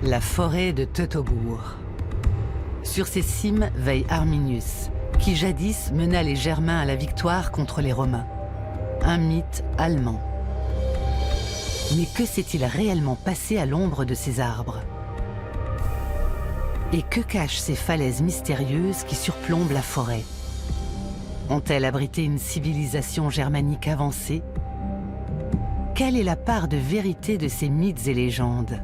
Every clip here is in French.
La forêt de Teutobourg. Sur ses cimes veille Arminius, qui jadis mena les Germains à la victoire contre les Romains. Un mythe allemand. Mais que s'est-il réellement passé à l'ombre de ces arbres? Et que cachent ces falaises mystérieuses qui surplombent la forêt? Ont-elles abrité une civilisation germanique avancée? Quelle est la part de vérité de ces mythes et légendes?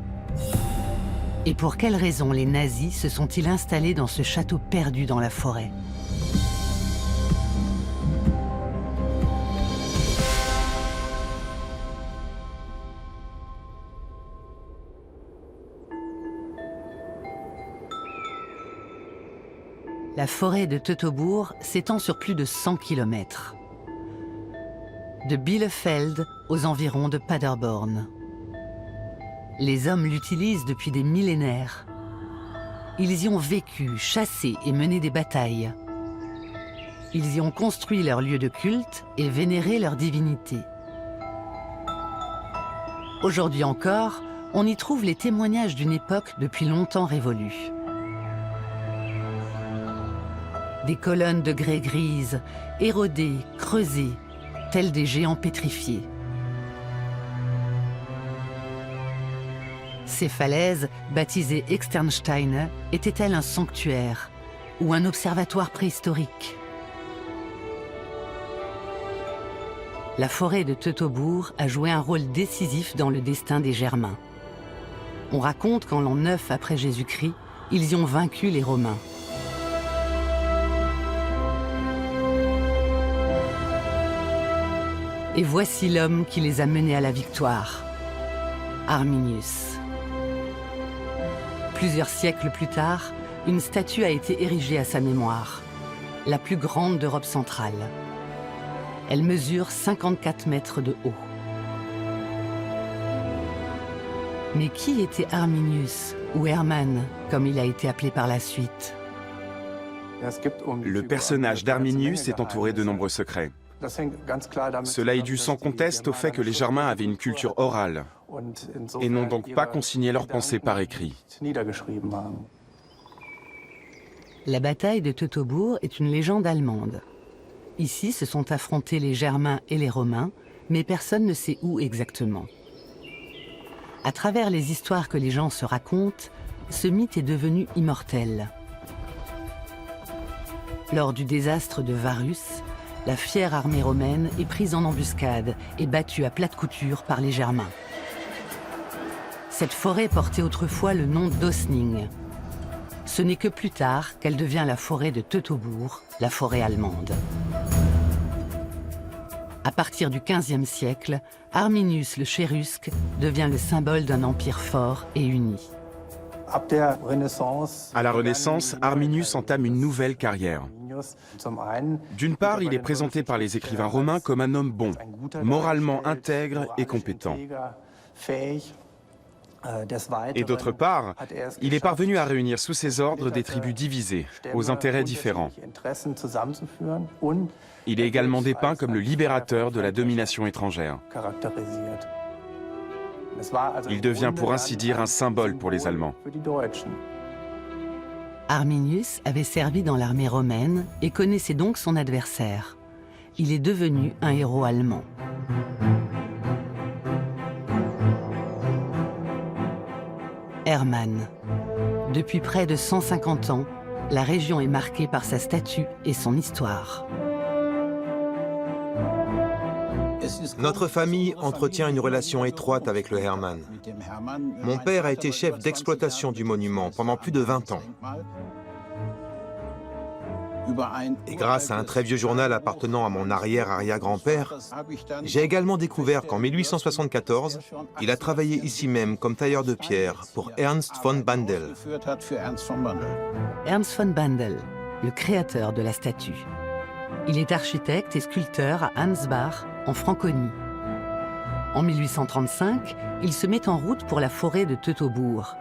Et pour quelles raisons les nazis se sont-ils installés dans ce château perdu dans la forêt? La forêt de Teutobourg s'étend sur plus de 100 km. De Bielefeld aux environs de Paderborn. Les hommes l'utilisent depuis des millénaires. Ils y ont vécu, chassé et mené des batailles. Ils y ont construit leur lieu de culte et vénéré leur divinité. Aujourd'hui encore, on y trouve les témoignages d'une époque depuis longtemps révolue. Des colonnes de grès grises, érodées, creusées, tels des géants pétrifiés. Ces falaises, baptisées Externsteine, étaient-elles un sanctuaire ou un observatoire préhistorique? La forêt de Teutobourg a joué un rôle décisif dans le destin des Germains. On raconte qu'en l'an 9 après Jésus-Christ, ils y ont vaincu les Romains. Et voici l'homme qui les a menés à la victoire, Arminius. Plusieurs siècles plus tard, une statue a été érigée à sa mémoire, la plus grande d'Europe centrale. Elle mesure 54 mètres de haut. Mais qui était Arminius, ou Hermann, comme il a été appelé par la suite? Le personnage d'Arminius est entouré de nombreux secrets. Cela est dû sans conteste au fait que les Germains avaient une culture orale et n'ont donc pas consigné leurs pensées par écrit. La bataille de Teutobourg est une légende allemande. Ici se sont affrontés les Germains et les Romains, mais personne ne sait où exactement. À travers les histoires que les gens se racontent, ce mythe est devenu immortel. Lors du désastre de Varus, la fière armée romaine est prise en embuscade et battue à plate couture par les Germains. Cette forêt portait autrefois le nom d'Osning. Ce n'est que plus tard qu'elle devient la forêt de Teutobourg, la forêt allemande. À partir du XVe siècle, Arminius le Chérusque devient le symbole d'un empire fort et uni. À la Renaissance, Arminius entame une nouvelle carrière. D'une part, il est présenté par les écrivains romains comme un homme bon, moralement intègre et compétent. Et d'autre part, il est parvenu à réunir sous ses ordres des tribus divisées, aux intérêts différents. Il est également dépeint comme le libérateur de la domination étrangère. Il devient pour ainsi dire un symbole pour les Allemands. Arminius avait servi dans l'armée romaine et connaissait donc son adversaire. Il est devenu un héros allemand. Hermann. Depuis près de 150 ans, la région est marquée par sa statue et son histoire. Notre famille entretient une relation étroite avec le Hermann. Mon père a été chef d'exploitation du monument pendant plus de 20 ans. Et grâce à un très vieux journal appartenant à mon arrière-arrière-grand-père, j'ai également découvert qu'en 1874, il a travaillé ici même comme tailleur de pierre pour Ernst von Bandel. Ernst von Bandel, le créateur de la statue. Il est architecte et sculpteur à Ansbach, en Franconie. En 1835, il se met en route pour la forêt de Teutobourg.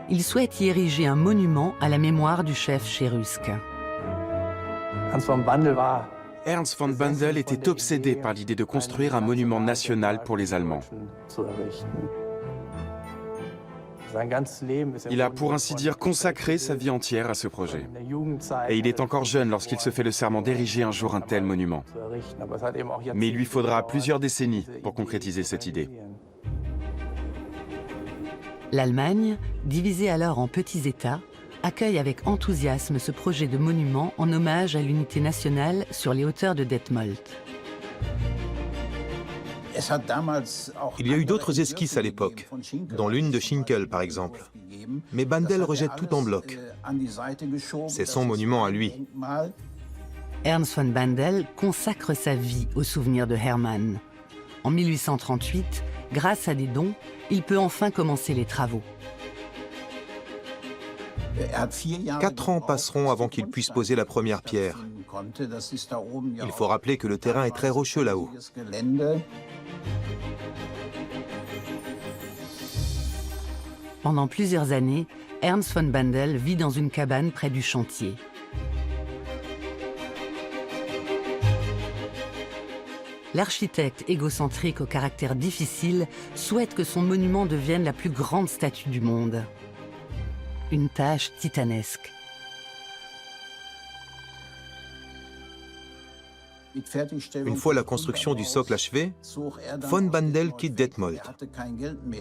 Il souhaite y ériger un monument à la mémoire du chef chérusque. Ernst von Bandel était obsédé par l'idée de construire un monument national pour les Allemands. Il a pour ainsi dire consacré sa vie entière à ce projet. Et il est encore jeune lorsqu'il se fait le serment d'ériger un jour un tel monument. Mais il lui faudra plusieurs décennies pour concrétiser cette idée. L'Allemagne, divisée alors en petits États, accueille avec enthousiasme ce projet de monument en hommage à l'unité nationale sur les hauteurs de Detmold. Il y a eu d'autres esquisses à l'époque, dont l'une de Schinkel par exemple. Mais Bandel rejette tout en bloc. C'est son monument à lui. Ernst von Bandel consacre sa vie au souvenir de Hermann. En 1838, grâce à des dons, il peut enfin commencer les travaux. 4 ans passeront avant qu'il puisse poser la première pierre. Il faut rappeler que le terrain est très rocheux là-haut. Pendant plusieurs années, Ernst von Bandel vit dans une cabane près du chantier. L'architecte égocentrique au caractère difficile souhaite que son monument devienne la plus grande statue du monde. Une tâche titanesque. Une fois la construction du socle achevée, von Bandel quitte Detmold.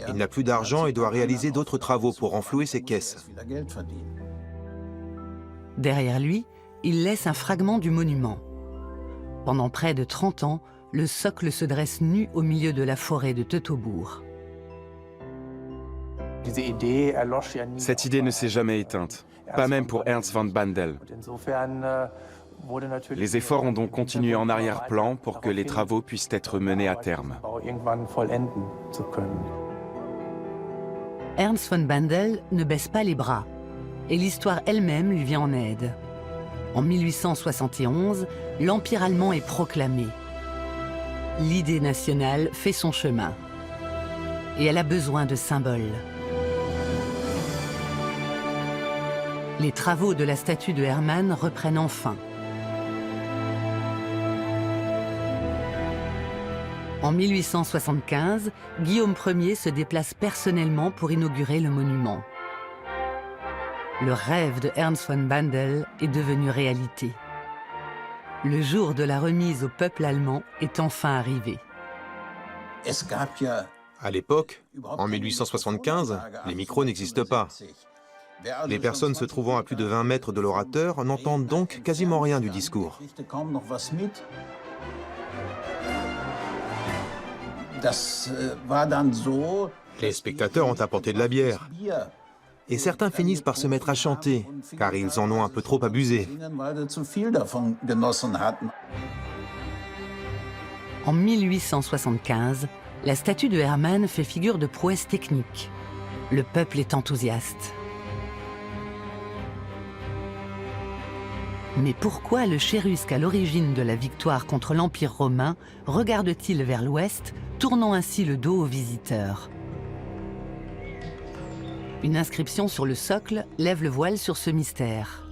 Il n'a plus d'argent et doit réaliser d'autres travaux pour renflouer ses caisses. Derrière lui, il laisse un fragment du monument. Pendant près de 30 ans, le socle se dresse nu au milieu de la forêt de Teutobourg. Cette idée ne s'est jamais éteinte, pas même pour Ernst von Bandel. Les efforts ont donc continué en arrière-plan pour que les travaux puissent être menés à terme. Ernst von Bandel ne baisse pas les bras, et l'histoire elle-même lui vient en aide. En 1871, l'Empire allemand est proclamé. L'idée nationale fait son chemin. Et elle a besoin de symboles. Les travaux de la statue de Hermann reprennent enfin. En 1875, Guillaume Ier se déplace personnellement pour inaugurer le monument. Le rêve de Ernst von Bandel est devenu réalité. Le jour de la remise au peuple allemand est enfin arrivé. À l'époque, en 1875, les micros n'existent pas. Les personnes se trouvant à plus de 20 mètres de l'orateur n'entendent donc quasiment rien du discours. Les spectateurs ont apporté de la bière. Et certains finissent par se mettre à chanter, car ils en ont un peu trop abusé. En 1875, la statue de Hermann fait figure de prouesse technique. Le peuple est enthousiaste. Mais pourquoi le chérusque à l'origine de la victoire contre l'Empire romain regarde-t-il vers l'ouest, tournant ainsi le dos aux visiteurs? Une inscription sur le socle lève le voile sur ce mystère.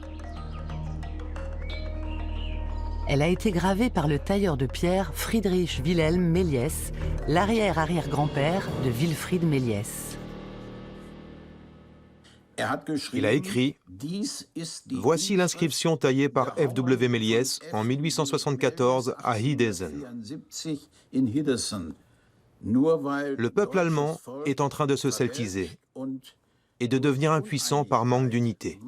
Elle a été gravée par le tailleur de pierre Friedrich Wilhelm Méliès, l'arrière-arrière-grand-père de Wilfried Méliès. Il a écrit « Voici l'inscription taillée par F.W. Méliès en 1874 à Hildesheim. Le peuple allemand est en train de se celtiser et de devenir impuissant par manque d'unité.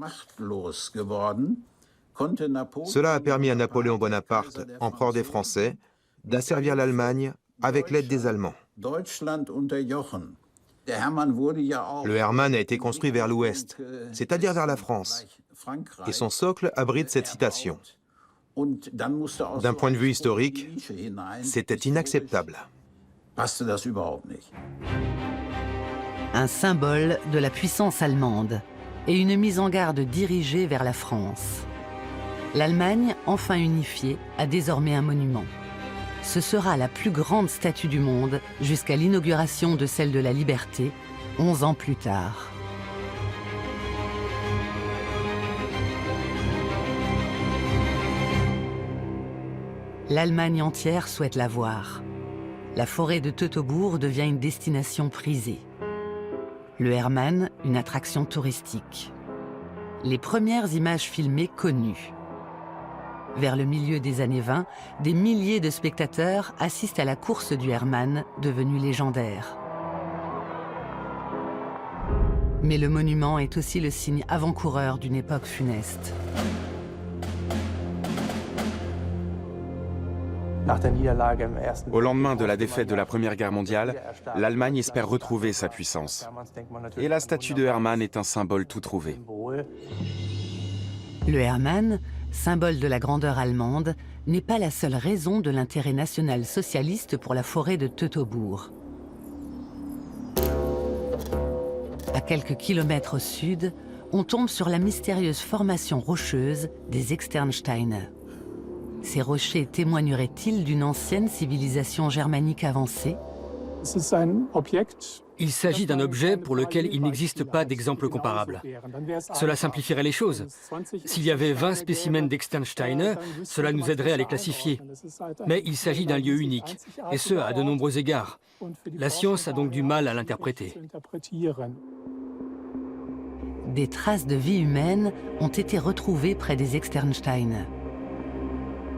Cela a permis à Napoléon Bonaparte, empereur des Français, d'asservir l'Allemagne avec l'aide des Allemands. Le Hermann a été construit vers l'ouest, c'est-à-dire vers la France, et son socle abrite cette citation. D'un point de vue historique, c'était inacceptable. Un symbole de la puissance allemande et une mise en garde dirigée vers la France. L'Allemagne, enfin unifiée, a désormais un monument. Ce sera la plus grande statue du monde jusqu'à l'inauguration de celle de la Liberté, 11 ans plus tard. L'Allemagne entière souhaite la voir. La forêt de Teutobourg devient une destination prisée. Le Hermann, une attraction touristique. Les premières images filmées connues. Vers le milieu des années 20, des milliers de spectateurs assistent à la course du Hermann, devenue légendaire. Mais le monument est aussi le signe avant-coureur d'une époque funeste. Au lendemain de la défaite de la Première Guerre mondiale, l'Allemagne espère retrouver sa puissance. Et la statue de Hermann est un symbole tout trouvé. Le Hermann, symbole de la grandeur allemande, n'est pas la seule raison de l'intérêt national socialiste pour la forêt de Teutobourg. À quelques kilomètres au sud, on tombe sur la mystérieuse formation rocheuse des Externsteine. Ces rochers témoigneraient-ils d'une ancienne civilisation germanique avancée? Il s'agit d'un objet pour lequel il n'existe pas d'exemple comparable. Cela simplifierait les choses. S'il y avait 20 spécimens d'Externsteine, cela nous aiderait à les classifier. Mais il s'agit d'un lieu unique, et ce, à de nombreux égards. La science a donc du mal à l'interpréter. Des traces de vie humaine ont été retrouvées près des Externsteine.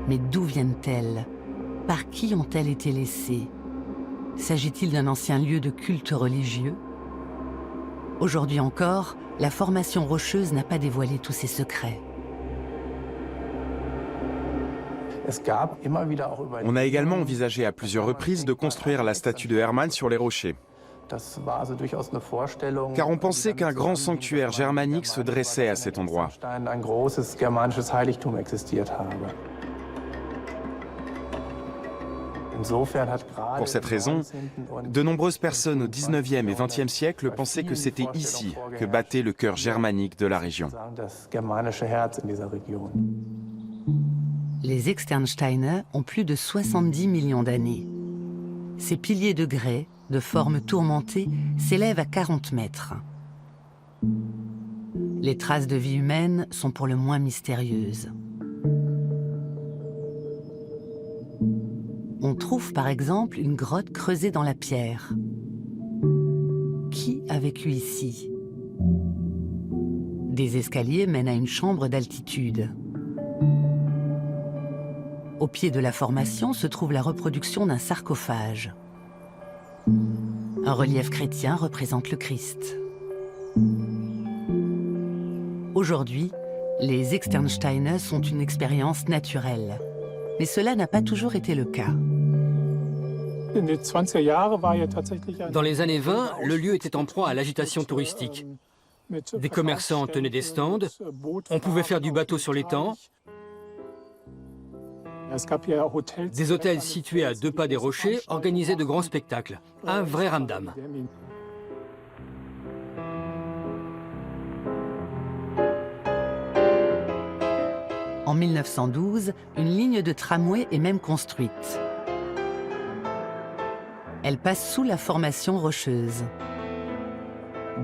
Mais d'où viennent-elles? Par qui ont-elles été laissées? S'agit-il d'un ancien lieu de culte religieux? Aujourd'hui encore, la formation rocheuse n'a pas dévoilé tous ses secrets. On a également envisagé à plusieurs reprises de construire la statue de Hermann sur les rochers. Car on pensait qu'un grand sanctuaire germanique se dressait à cet endroit. Pour cette raison, de nombreuses personnes au XIXe et XXe siècle pensaient que c'était ici que battait le cœur germanique de la région. Les Externsteine ont plus de 70 millions d'années. Ces piliers de grès, de forme tourmentée, s'élèvent à 40 mètres. Les traces de vie humaine sont pour le moins mystérieuses. On trouve par exemple une grotte creusée dans la pierre. Qui a vécu ici? Des escaliers mènent à une chambre d'altitude. Au pied de la formation se trouve la reproduction d'un sarcophage. Un relief chrétien représente le Christ. Aujourd'hui, les Externsteine sont une expérience naturelle. Mais cela n'a pas toujours été le cas. Dans les années 20, le lieu était en proie à l'agitation touristique. Des commerçants tenaient des stands, on pouvait faire du bateau sur l'étang. Des hôtels situés à 2 pas des rochers organisaient de grands spectacles. Un vrai ramdam. En 1912, une ligne de tramway est même construite. Elle passe sous la formation rocheuse.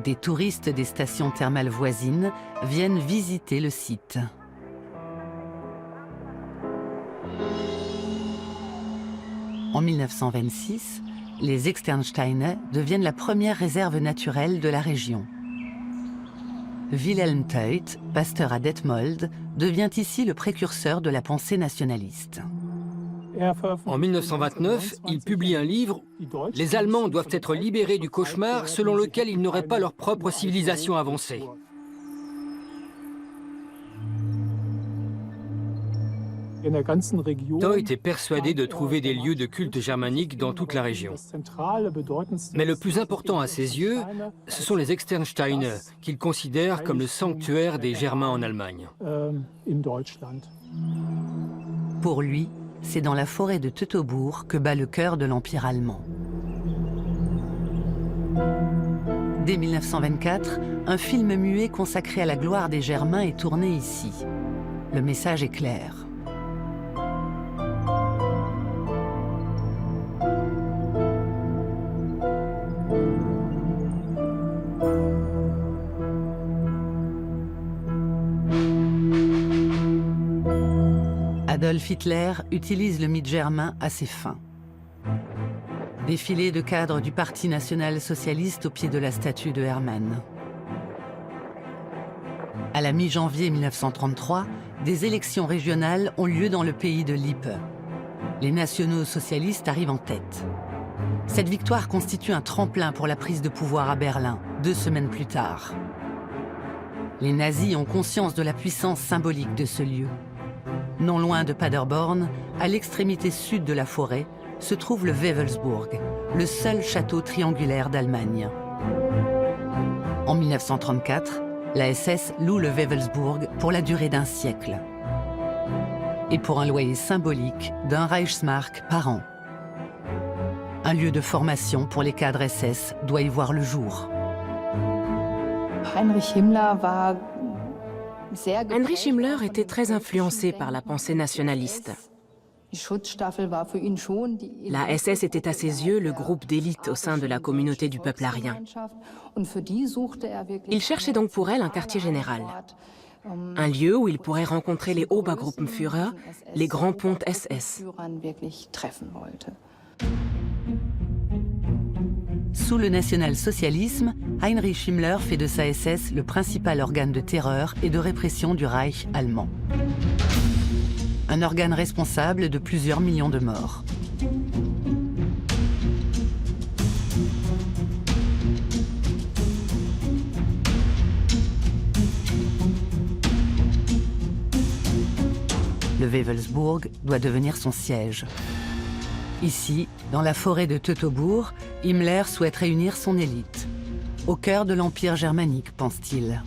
Des touristes des stations thermales voisines viennent visiter le site. En 1926, les Externsteine deviennent la première réserve naturelle de la région. Wilhelm Teut, pasteur à Detmold, devient ici le précurseur de la pensée nationaliste. En 1929, il publie un livre « Les Allemands doivent être libérés du cauchemar selon lequel ils n'auraient pas leur propre civilisation avancée ». Teut est persuadé de trouver des lieux de culte germanique dans toute la région. Mais le plus important à ses yeux, ce sont les Externsteine, qu'il considère comme le sanctuaire des Germains en Allemagne. Pour lui, c'est dans la forêt de Teutobourg que bat le cœur de l'Empire allemand. Dès 1924, un film muet consacré à la gloire des Germains est tourné ici. Le message est clair. Adolf Hitler utilise le mythe germain à ses fins. Défilé de cadres du Parti national-socialiste au pied de la statue de Hermann. À la mi-janvier 1933, des élections régionales ont lieu dans le pays de Lippe. Les nationaux socialistes arrivent en tête. Cette victoire constitue un tremplin pour la prise de pouvoir à Berlin, 2 semaines plus tard. Les nazis ont conscience de la puissance symbolique de ce lieu. Non loin de Paderborn, à l'extrémité sud de la forêt, se trouve le Wewelsburg, le seul château triangulaire d'Allemagne. En 1934, la SS loue le Wewelsburg pour la durée d'1 siècle. Et pour un loyer symbolique d'1 Reichsmark par an. Un lieu de formation pour les cadres SS doit y voir le jour. Heinrich Himmler était très influencé par la pensée nationaliste. La SS était à ses yeux le groupe d'élite au sein de la communauté du peuple arien. Il cherchait donc pour elle un quartier général, un lieu où il pourrait rencontrer les Obergruppenführer, les grands pontes SS. Sous le national-socialisme, Heinrich Himmler fait de sa SS le principal organe de terreur et de répression du Reich allemand. Un organe responsable de plusieurs millions de morts. Le Wewelsburg doit devenir son siège. Ici, dans la forêt de Teutoburg, Himmler souhaite réunir son élite. Au cœur de l'Empire germanique, pense-t-il.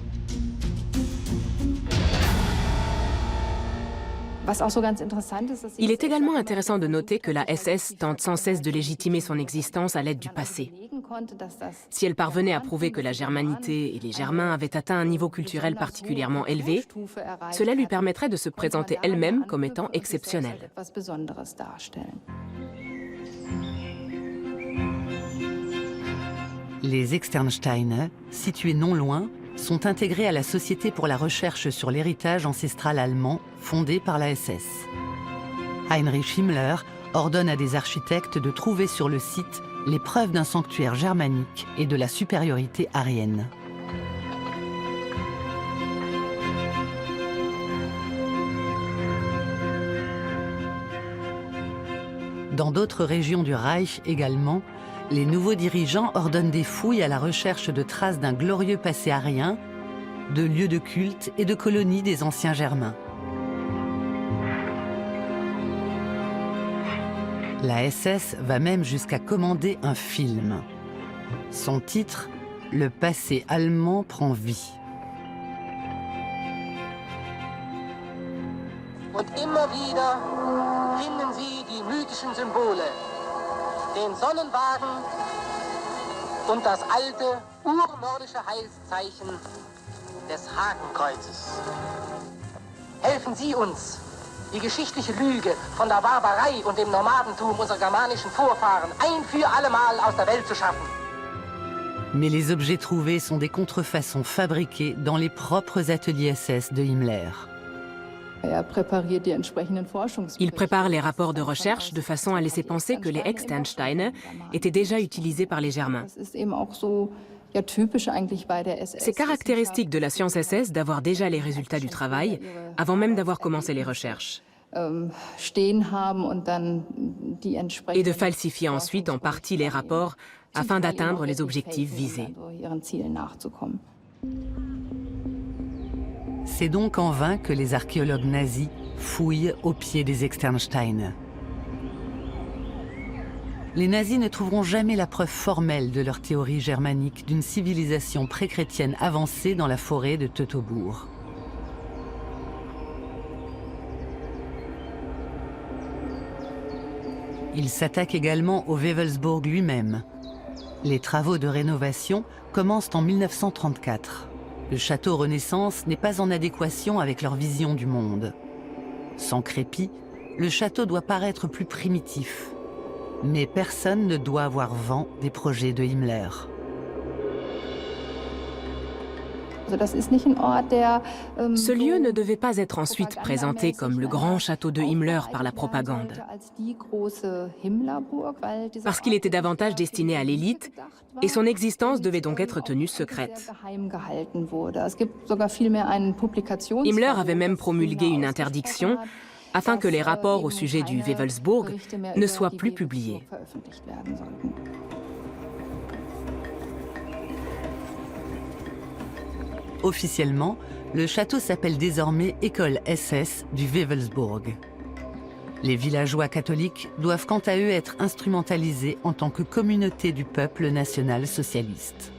Il est également intéressant de noter que la SS tente sans cesse de légitimer son existence à l'aide du passé. Si elle parvenait à prouver que la germanité et les Germains avaient atteint un niveau culturel particulièrement élevé, cela lui permettrait de se présenter elle-même comme étant exceptionnelle. Les Externsteine, situés non loin, sont intégrés à la Société pour la recherche sur l'héritage ancestral allemand, fondée par la SS. Heinrich Himmler ordonne à des architectes de trouver sur le site les preuves d'un sanctuaire germanique et de la supériorité aryenne. Dans d'autres régions du Reich également, les nouveaux dirigeants ordonnent des fouilles à la recherche de traces d'un glorieux passé aryen, de lieux de culte et de colonies des anciens Germains. La SS va même jusqu'à commander un film. Son titre, « Le passé allemand prend vie ». Und immer wieder finden Sie die mythischen Symbole, den Sonnenwagen und das alte urnordische Heilszeichen des Hakenkreuzes. Helfen Sie uns, die geschichtliche Lüge von der Barbarei und dem Nomadentum unserer germanischen Vorfahren ein für allemal aus der Welt zu schaffen. Mais les objets trouvés sont des contrefaçons fabriquées dans les propres ateliers SS de Himmler. Il prépare les rapports de recherche de façon à laisser penser que les Externsteine étaient déjà utilisés par les Germains. C'est caractéristique de la science SS d'avoir déjà les résultats du travail avant même d'avoir commencé les recherches. Et de falsifier ensuite en partie les rapports afin d'atteindre les objectifs visés. C'est donc en vain que les archéologues nazis fouillent au pied des Externsteine. Les nazis ne trouveront jamais la preuve formelle de leur théorie germanique d'une civilisation pré-chrétienne avancée dans la forêt de Teutoburg. Ils s'attaquent également au Wewelsburg lui-même. Les travaux de rénovation commencent en 1934. Le château Renaissance n'est pas en adéquation avec leur vision du monde. Sans crépi, le château doit paraître plus primitif. Mais personne ne doit avoir vent des projets de Himmler. Ce lieu ne devait pas être ensuite présenté comme le grand château de Himmler par la propagande, parce qu'il était davantage destiné à l'élite et son existence devait donc être tenue secrète. Himmler avait même promulgué une interdiction afin que les rapports au sujet du Wewelsburg ne soient plus publiés. Officiellement, le château s'appelle désormais École SS du Wewelsburg. Les villageois catholiques doivent quant à eux être instrumentalisés en tant que communauté du peuple national-socialiste.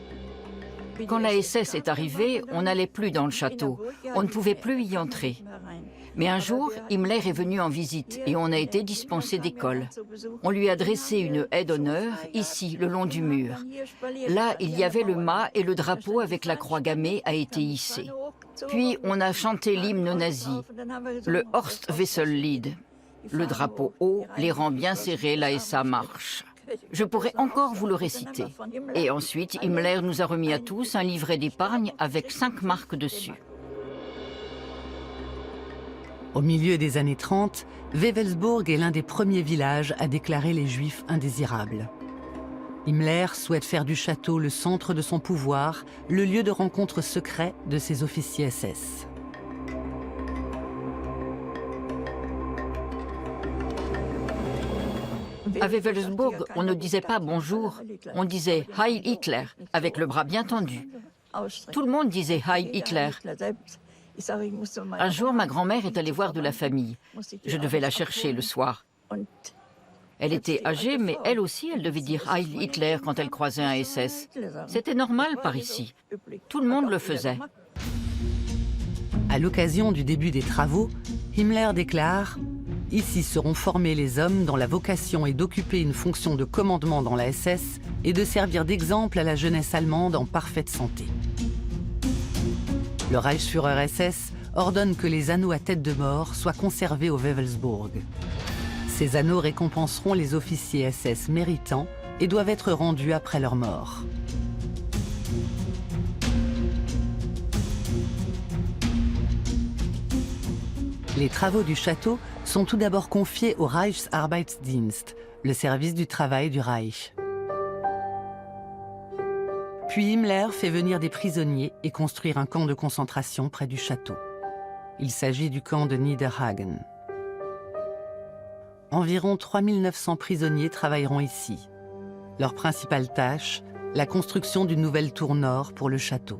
Quand la SS est arrivée, on n'allait plus dans le château. On ne pouvait plus y entrer. Mais un jour, Himmler est venu en visite et on a été dispensé d'école. On lui a dressé une haie d'honneur, ici, le long du mur. Là, il y avait le mât et le drapeau avec la croix gammée a été hissé. Puis, on a chanté l'hymne nazi, le Horst-Wessel-Lied. Le drapeau haut, les rangs bien serrés, la SA marche. Je pourrais encore vous le réciter. Et ensuite, Himmler nous a remis à tous un livret d'épargne avec 5 marques dessus. Au milieu des années 30, Wewelsburg est l'un des premiers villages à déclarer les Juifs indésirables. Himmler souhaite faire du château le centre de son pouvoir, le lieu de rencontre secret de ses officiers SS. À Wewelsburg, on ne disait pas bonjour, on disait Heil Hitler, avec le bras bien tendu. Tout le monde disait Heil Hitler. Un jour, ma grand-mère est allée voir de la famille. Je devais la chercher le soir. Elle était âgée, mais elle aussi, elle devait dire Heil Hitler quand elle croisait un SS. C'était normal par ici. Tout le monde le faisait. À l'occasion du début des travaux, Himmler déclare « Ici seront formés les hommes dont la vocation est d'occuper une fonction de commandement dans la SS et de servir d'exemple à la jeunesse allemande en parfaite santé. » Le Reichsführer SS ordonne que les anneaux à tête de mort soient conservés au Wewelsburg. Ces anneaux récompenseront les officiers SS méritants et doivent être rendus après leur mort. Les travaux du château sont tout d'abord confiés au Reichsarbeitsdienst, le service du travail du Reich. Puis Himmler fait venir des prisonniers et construire un camp de concentration près du château. Il s'agit du camp de Niederhagen. Environ 3900 prisonniers travailleront ici. Leur principale tâche, la construction d'une nouvelle tour nord pour le château.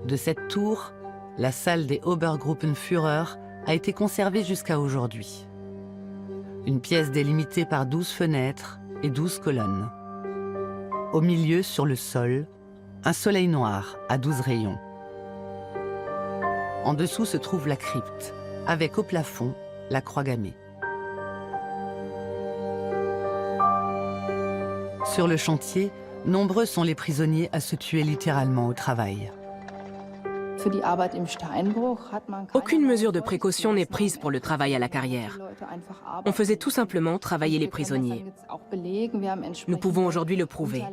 De cette tour, la salle des Obergruppenführer a été conservée jusqu'à aujourd'hui. Une pièce délimitée par 12 fenêtres et 12 colonnes. Au milieu, sur le sol, un soleil noir à 12 rayons. En dessous se trouve la crypte, avec au plafond la croix gammée. Sur le chantier, nombreux sont les prisonniers à se tuer littéralement au travail. Aucune mesure de précaution n'est prise pour le travail à la carrière. On faisait tout simplement travailler les prisonniers. Nous pouvons aujourd'hui le prouver.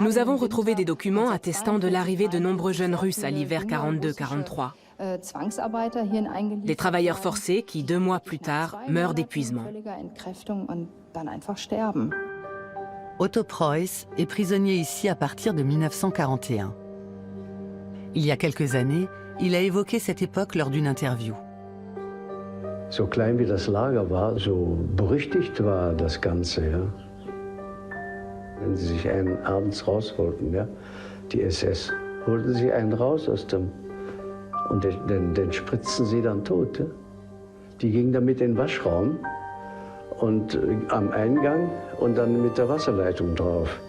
Nous avons retrouvé des documents attestant de l'arrivée de nombreux jeunes Russes à l'hiver 42-43. Des travailleurs forcés qui, 2 mois plus tard, meurent d'épuisement. Otto Preuss est prisonnier ici à partir de 1941. Il y a quelques années, il a évoqué cette époque lors d'une interview. So klein wie das Lager war, so berüchtigt war das Ganze. Ja? Wenn sie sich einen abends rausholten, ja? Die SS, holten sie einen raus aus dem... Und den spritzten sie dann tot. Ja? Die gingen damit in den Waschraum und am Eingang und dann mit der Wasserleitung drauf.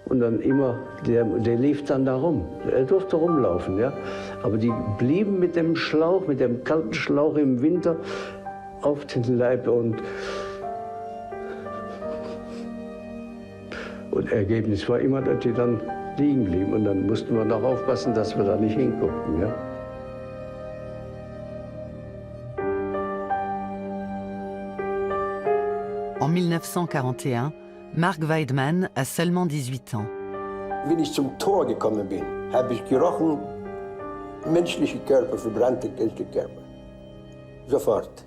Und dann immer, der lief dann da rum. Er durfte rumlaufen, ja. Aber die blieben mit dem Schlauch, mit dem kalten Schlauch im Winter auf den Leib und Ergebnis war immer, dass die dann liegen blieben. Und dann mussten wir noch aufpassen, dass wir da nicht hinguckten, ja. En 1941, Mark Weidmann a seulement 18 ans. Wenn ich zum Tor gekommen bin, habe ich gerochen, menschliche Körper, verbrannte Körper. Sofort.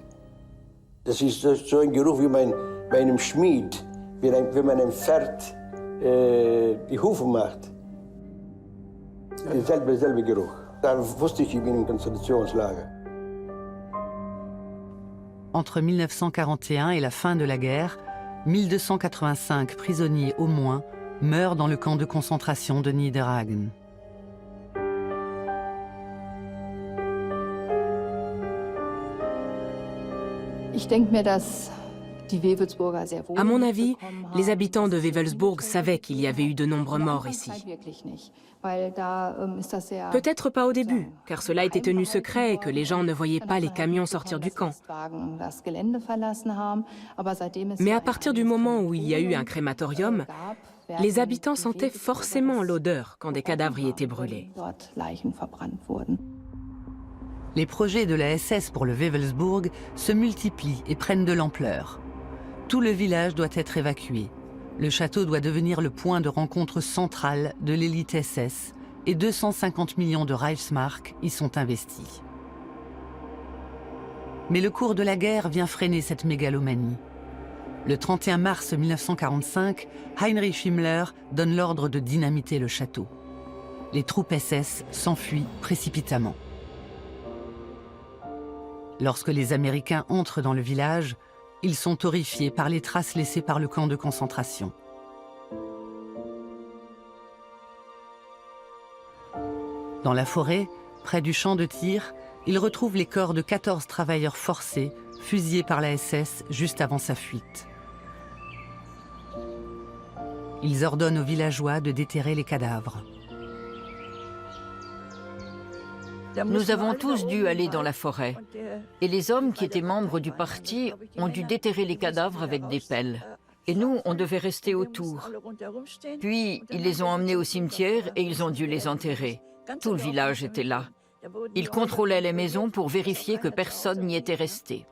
Das ist so ein Geruch wie bei einem Schmied, wenn man einem Pferd die Hufe macht. Derselbe Geruch. Da wusste ich bin im Konzentrationslager. Entre 1941 et la fin de la guerre, 1285 prisonniers au moins meurent dans le camp de concentration de Niederhagen. À mon avis, les habitants de Wewelsburg savaient qu'il y avait eu de nombreux morts ici. Peut-être pas au début, car cela était tenu secret et que les gens ne voyaient pas les camions sortir du camp. Mais à partir du moment où il y a eu un crématorium, les habitants sentaient forcément l'odeur quand des cadavres y étaient brûlés. Les projets de la SS pour le Wewelsburg se multiplient et prennent de l'ampleur. Tout le village doit être évacué. Le château doit devenir le point de rencontre central de l'élite SS et 250 millions de Reichsmark y sont investis. Mais le cours de la guerre vient freiner cette mégalomanie. Le 31 mars 1945, Heinrich Himmler donne l'ordre de dynamiter le château. Les troupes SS s'enfuient précipitamment. Lorsque les Américains entrent dans le village, ils sont horrifiés par les traces laissées par le camp de concentration. Dans la forêt, près du champ de tir, ils retrouvent les corps de 14 travailleurs forcés, fusillés par la SS juste avant sa fuite. Ils ordonnent aux villageois de déterrer les cadavres. Nous avons tous dû aller dans la forêt. Et les hommes qui étaient membres du parti ont dû déterrer les cadavres avec des pelles. Et nous, on devait rester autour. Puis, ils les ont emmenés au cimetière et ils ont dû les enterrer. Tout le village était là. Ils contrôlaient les maisons pour vérifier que personne n'y était resté.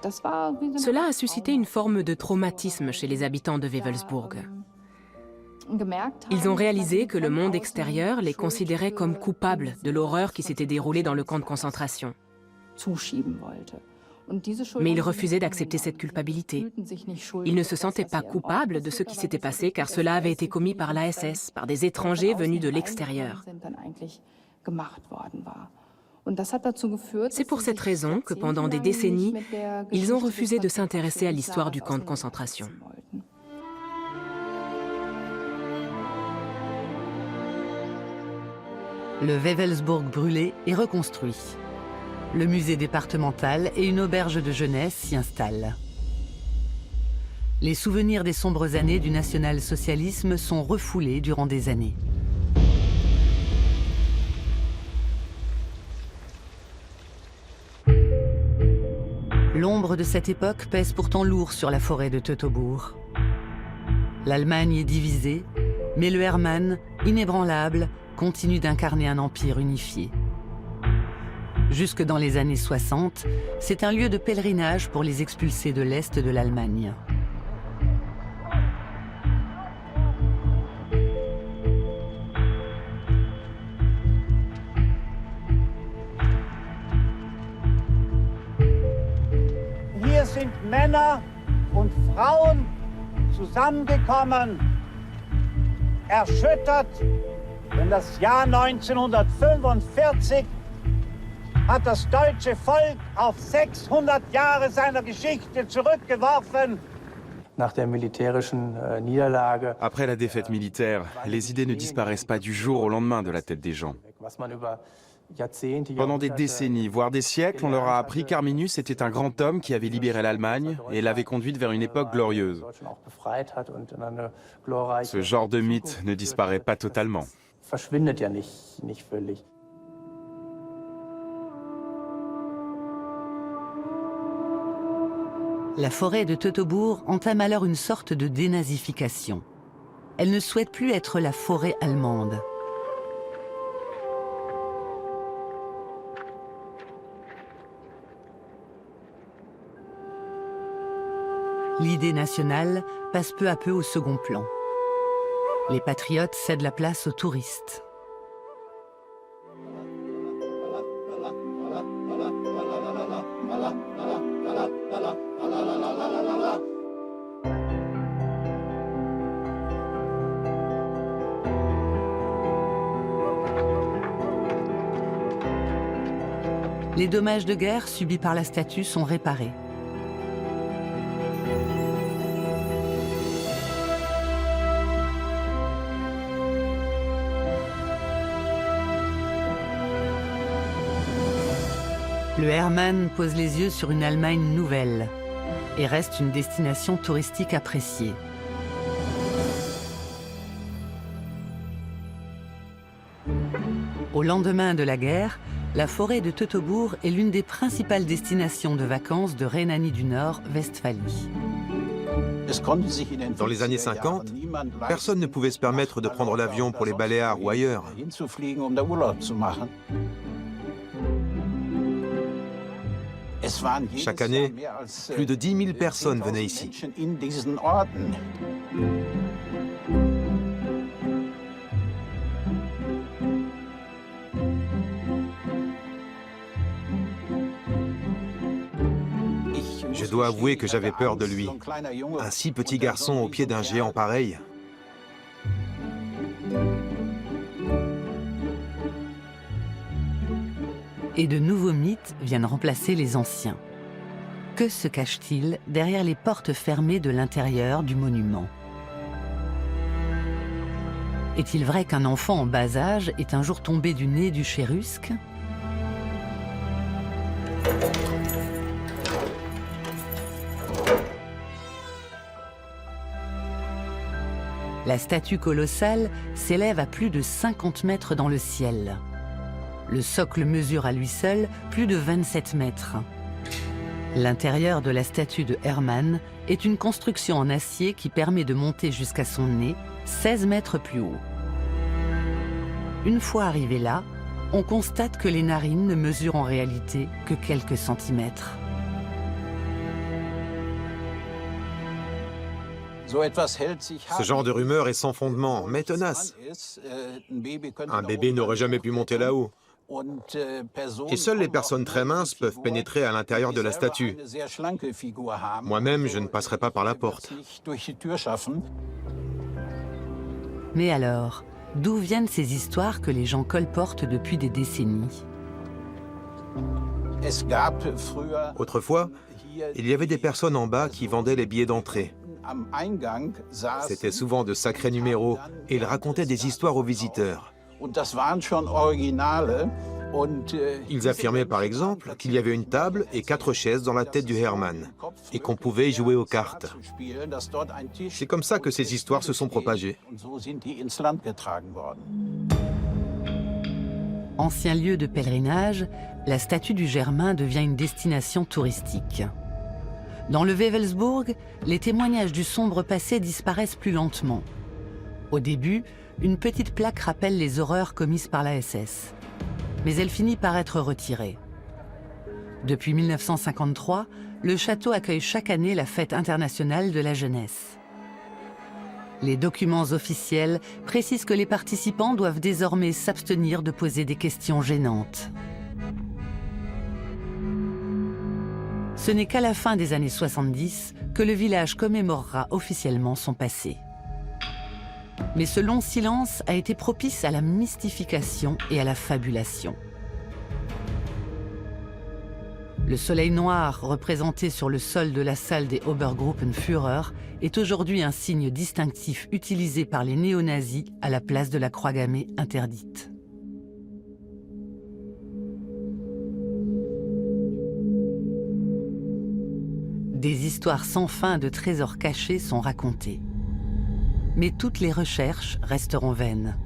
Cela a suscité une forme de traumatisme chez les habitants de Wewelsburg. Ils ont réalisé que le monde extérieur les considérait comme coupables de l'horreur qui s'était déroulée dans le camp de concentration. Mais ils refusaient d'accepter cette culpabilité. Ils ne se sentaient pas coupables de ce qui s'était passé car cela avait été commis par la SS, par des étrangers venus de l'extérieur. C'est pour cette raison que pendant des décennies, ils ont refusé de s'intéresser à l'histoire du camp de concentration. Le Wewelsburg brûlé est reconstruit. Le musée départemental et une auberge de jeunesse s'y installent. Les souvenirs des sombres années du national-socialisme sont refoulés durant des années. L'ombre de cette époque pèse pourtant lourd sur la forêt de Teutoburg. L'Allemagne est divisée, mais le Hermann, inébranlable, continue d'incarner un empire unifié. Jusque dans les années 60, c'est un lieu de pèlerinage pour les expulsés de l'Est de l'Allemagne. Hier sind Männer und Frauen zusammengekommen, erschüttert, denn das Jahr 1945 hat das deutsche Volk auf 600 Jahre seiner Geschichte zurückgeworfen. Après la défaite militaire, les idées ne disparaissent pas du jour au lendemain de la tête des gens. Pendant des décennies, voire des siècles, on leur a appris qu'Arminius était un grand homme qui avait libéré l'Allemagne et l'avait conduite vers une époque glorieuse. Ce genre de mythe ne disparaît pas totalement. La forêt de Teutoburg entame alors une sorte de dénazification. Elle ne souhaite plus être la forêt allemande. l'idée nationale passe peu à peu au second plan. Les patriotes cèdent la place aux touristes. Les dommages de guerre subis par la statue sont réparés. Le Hermann pose les yeux sur une Allemagne nouvelle et reste une destination touristique appréciée. Au lendemain de la guerre, la forêt de Teutobourg est l'une des principales destinations de vacances de Rhénanie du Nord-Westphalie. Dans les années 50, personne ne pouvait se permettre de prendre l'avion pour les Baléares ou ailleurs. Chaque année, plus de 10 000 personnes venaient ici. Je dois avouer que j'avais peur de lui. Un si petit garçon au pied d'un géant pareil. Et de nouveaux mythes viennent remplacer les anciens. Que se cache-t-il derrière les portes fermées de l'intérieur du monument? Est-il vrai qu'un enfant en bas âge est un jour tombé du nez du Chérusque? La statue colossale s'élève à plus de 50 mètres dans le ciel. Le socle mesure à lui seul plus de 27 mètres. L'intérieur de la statue de Hermann est une construction en acier qui permet de monter jusqu'à son nez 16 mètres plus haut. Une fois arrivé là, on constate que les narines ne mesurent en réalité que quelques centimètres. Ce genre de rumeur est sans fondement, mais tenace. Un bébé n'aurait jamais pu monter là-haut. Et seules les personnes très minces peuvent pénétrer à l'intérieur de la statue. Moi-même, je ne passerai pas par la porte. Mais alors, d'où viennent ces histoires que les gens colportent depuis des décennies? Autrefois, il y avait des personnes en bas qui vendaient les billets d'entrée. C'était souvent de sacrés numéros et ils racontaient des histoires aux visiteurs. Ils affirmaient par exemple qu'il y avait une table et 4 chaises dans la tête du Hermann et qu'on pouvait y jouer aux cartes. C'est comme ça que ces histoires se sont propagées. Ancien lieu de pèlerinage, la statue du Germain devient une destination touristique. Dans le Wewelsburg, les témoignages du sombre passé disparaissent plus lentement. Au début, une petite plaque rappelle les horreurs commises par la SS. Mais elle finit par être retirée. Depuis 1953, le château accueille chaque année la fête internationale de la jeunesse. Les documents officiels précisent que les participants doivent désormais s'abstenir de poser des questions gênantes. Ce n'est qu'à la fin des années 70 que le village commémorera officiellement son passé. Mais ce long silence a été propice à la mystification et à la fabulation. Le soleil noir représenté sur le sol de la salle des Obergruppenführer est aujourd'hui un signe distinctif utilisé par les néo-nazis à la place de la croix gammée interdite. Des histoires sans fin de trésors cachés sont racontées. Mais toutes les recherches resteront vaines.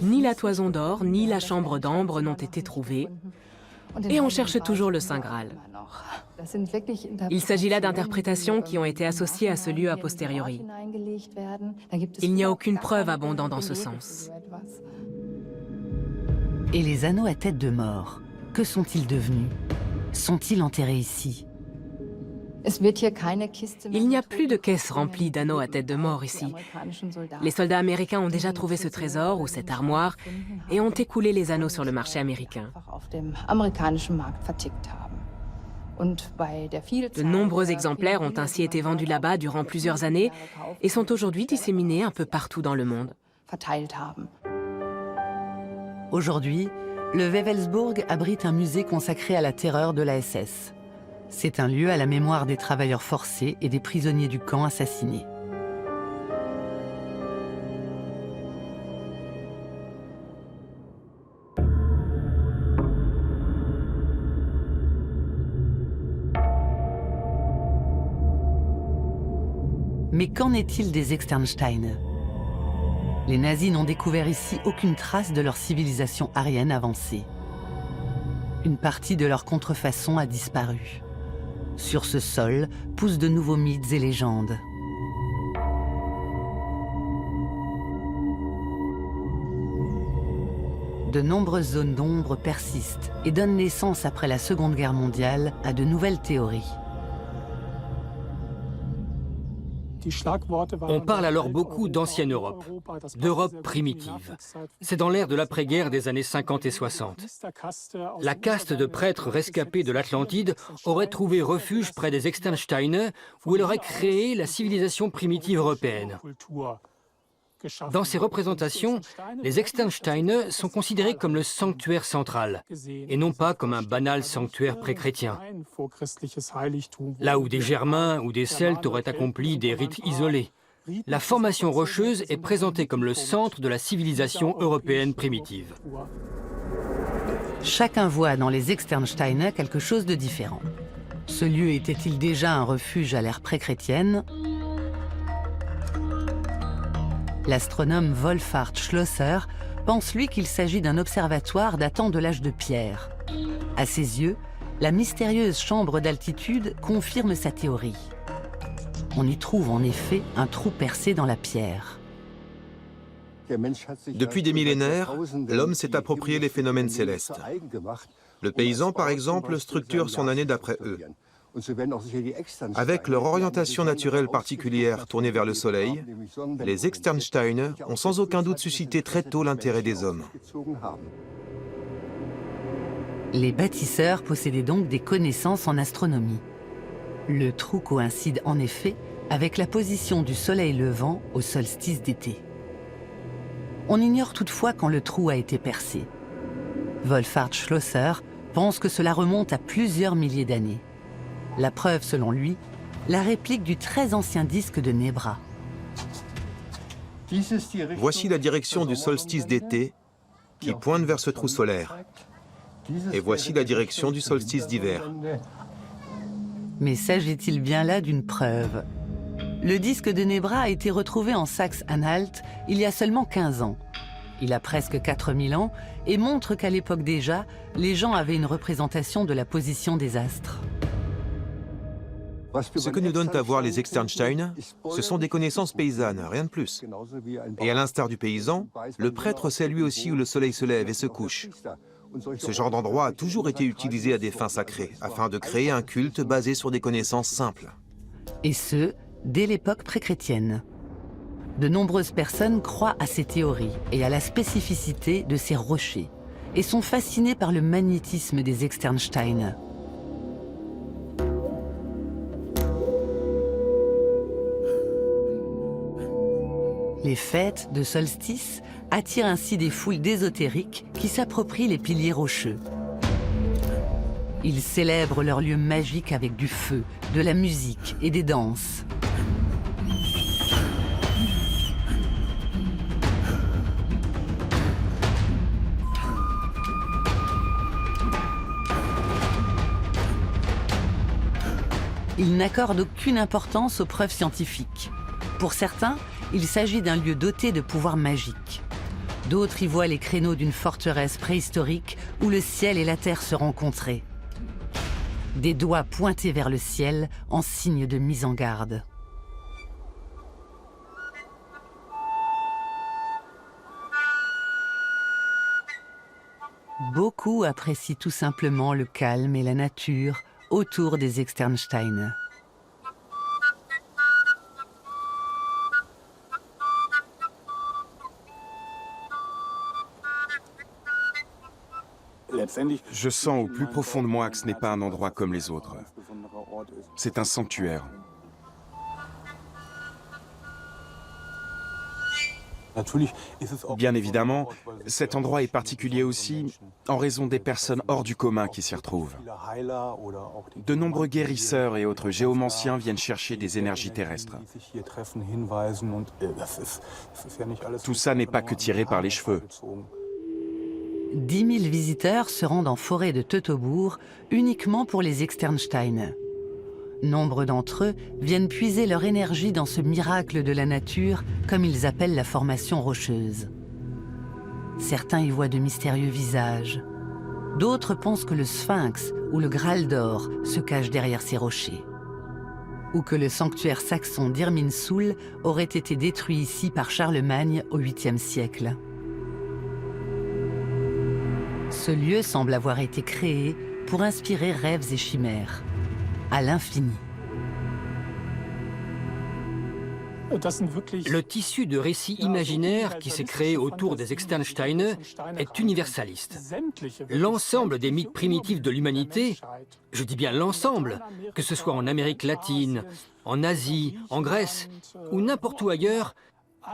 Ni la toison d'or, ni la chambre d'ambre n'ont été trouvées. Et on cherche toujours le Saint Graal. Il s'agit là d'interprétations qui ont été associées à ce lieu a posteriori. Il n'y a aucune preuve abondante dans ce sens. Et les anneaux à tête de mort, que sont-ils devenus? Sont-ils enterrés ici? Il n'y a plus de caisses remplies d'anneaux à tête de mort ici. Les soldats américains ont déjà trouvé ce trésor ou cette armoire et ont écoulé les anneaux sur le marché américain. De nombreux exemplaires ont ainsi été vendus là-bas durant plusieurs années et sont aujourd'hui disséminés un peu partout dans le monde. Aujourd'hui, le Wewelsburg abrite un musée consacré à la terreur de la SS. C'est un lieu à la mémoire des travailleurs forcés et des prisonniers du camp assassinés. Mais qu'en est-il des Externsteine? Les nazis n'ont découvert ici aucune trace de leur civilisation aryenne avancée. Une partie de leur contrefaçon a disparu. Sur ce sol poussent de nouveaux mythes et légendes. De nombreuses zones d'ombre persistent et donnent naissance après la Seconde Guerre mondiale à de nouvelles théories. On parle alors beaucoup d'ancienne Europe, d'Europe primitive. C'est dans l'ère de l'après-guerre des années 50 et 60. La caste de prêtres rescapés de l'Atlantide aurait trouvé refuge près des Externsteine, où elle aurait créé la civilisation primitive européenne. Dans ces représentations, les Externsteine sont considérés comme le sanctuaire central, et non pas comme un banal sanctuaire pré-chrétien. Là où des Germains ou des Celtes auraient accompli des rites isolés, la formation rocheuse est présentée comme le centre de la civilisation européenne primitive. Chacun voit dans les Externsteine quelque chose de différent. Ce lieu était-il déjà un refuge à l'ère pré-chrétienne ? L'astronome Wolfhard Schlosser pense lui qu'il s'agit d'un observatoire datant de l'âge de pierre. À ses yeux, la mystérieuse chambre d'altitude confirme sa théorie. On y trouve en effet un trou percé dans la pierre. Depuis des millénaires, l'homme s'est approprié les phénomènes célestes. Le paysan, par exemple, structure son année d'après eux. Avec leur orientation naturelle particulière tournée vers le Soleil, les Externsteine ont sans aucun doute suscité très tôt l'intérêt des hommes. Les bâtisseurs possédaient donc des connaissances en astronomie. Le trou coïncide en effet avec la position du soleil levant au solstice d'été. On ignore toutefois quand le trou a été percé. Wolfhard Schlosser pense que cela remonte à plusieurs milliers d'années. La preuve, selon lui, la réplique du très ancien disque de Nebra. Voici la direction du solstice d'été qui pointe vers ce trou solaire. Et voici la direction du solstice d'hiver. Mais s'agit-il bien là d'une preuve? Le disque de Nebra a été retrouvé en Saxe-Anhalt il y a seulement 15 ans. Il a presque 4000 ans et montre qu'à l'époque déjà, les gens avaient une représentation de la position des astres. Ce que nous donnent à voir les Externsteine, ce sont des connaissances paysannes, rien de plus. Et à l'instar du paysan, le prêtre sait lui aussi où le soleil se lève et se couche. Ce genre d'endroit a toujours été utilisé à des fins sacrées, afin de créer un culte basé sur des connaissances simples. Et ce, dès l'époque pré-chrétienne. De nombreuses personnes croient à ces théories et à la spécificité de ces rochers, et sont fascinées par le magnétisme des Externsteine. Les fêtes de solstice attirent ainsi des foules d'ésotériques qui s'approprient les piliers rocheux. Ils célèbrent leur lieu magique avec du feu, de la musique et des danses. Ils n'accordent aucune importance aux preuves scientifiques. Pour certains, il s'agit d'un lieu doté de pouvoirs magiques. D'autres y voient les créneaux d'une forteresse préhistorique où le ciel et la terre se rencontraient. Des doigts pointés vers le ciel en signe de mise en garde. Beaucoup apprécient tout simplement le calme et la nature autour des Externsteine. Je sens au plus profond de moi que ce n'est pas un endroit comme les autres. C'est un sanctuaire. Bien évidemment, cet endroit est particulier aussi en raison des personnes hors du commun qui s'y retrouvent. De nombreux guérisseurs et autres géomanciens viennent chercher des énergies terrestres. Tout ça n'est pas que tiré par les cheveux. 10 000 visiteurs se rendent en forêt de Teutobourg uniquement pour les Externsteine. Nombre d'entre eux viennent puiser leur énergie dans ce miracle de la nature, comme ils appellent la formation rocheuse. Certains y voient de mystérieux visages. D'autres pensent que le Sphinx ou le Graal d'or se cache derrière ces rochers. Ou que le sanctuaire saxon d'Irminsul aurait été détruit ici par Charlemagne au 8e siècle. Ce lieu semble avoir été créé pour inspirer rêves et chimères, à l'infini. Le tissu de récits imaginaires qui s'est créé autour des Externsteine est universaliste. L'ensemble des mythes primitifs de l'humanité, je dis bien l'ensemble, que ce soit en Amérique latine, en Asie, en Grèce ou n'importe où ailleurs,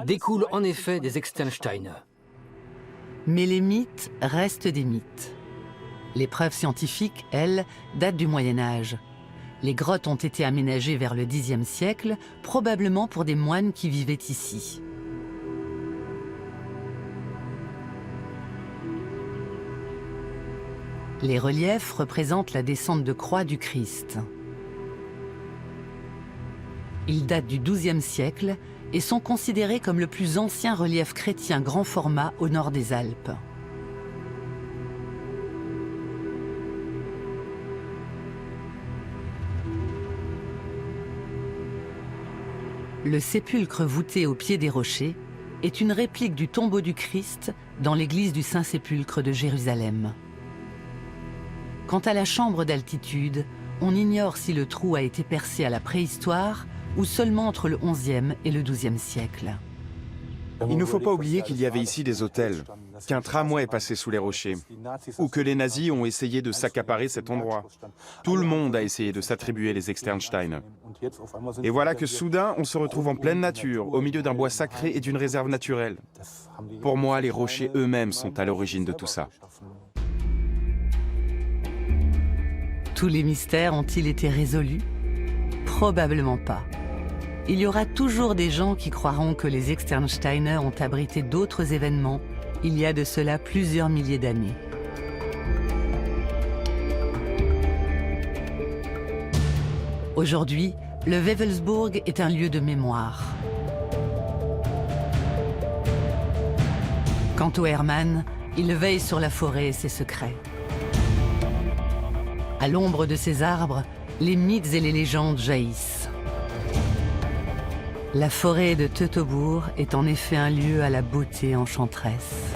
découlent en effet des Externsteine. Mais les mythes restent des mythes. Les preuves scientifiques, elles, datent du Moyen-Âge. Les grottes ont été aménagées vers le Xe siècle, probablement pour des moines qui vivaient ici. Les reliefs représentent la descente de croix du Christ. Ils datent du XIIe siècle et sont considérés comme le plus ancien relief chrétien grand format au nord des Alpes. Le sépulcre voûté au pied des rochers est une réplique du tombeau du Christ dans l'église du Saint-Sépulcre de Jérusalem. Quant à la chambre d'altitude, on ignore si le trou a été percé à la préhistoire ou seulement entre le XIe et le XIIe siècle. Il ne faut pas oublier qu'il y avait ici des hôtels, qu'un tramway est passé sous les rochers, ou que les nazis ont essayé de s'accaparer cet endroit. Tout le monde a essayé de s'attribuer les Externsteine. Et voilà que soudain, on se retrouve en pleine nature, au milieu d'un bois sacré et d'une réserve naturelle. Pour moi, les rochers eux-mêmes sont à l'origine de tout ça. Tous les mystères ont-ils été résolus? Probablement pas. Il y aura toujours des gens qui croiront que les Externsteine ont abrité d'autres événements il y a de cela plusieurs milliers d'années. Aujourd'hui, le Wewelsburg est un lieu de mémoire. Quant au Hermann, il veille sur la forêt et ses secrets. À l'ombre de ces arbres, les mythes et les légendes jaillissent. La forêt de Teutobourg est en effet un lieu à la beauté enchanteresse.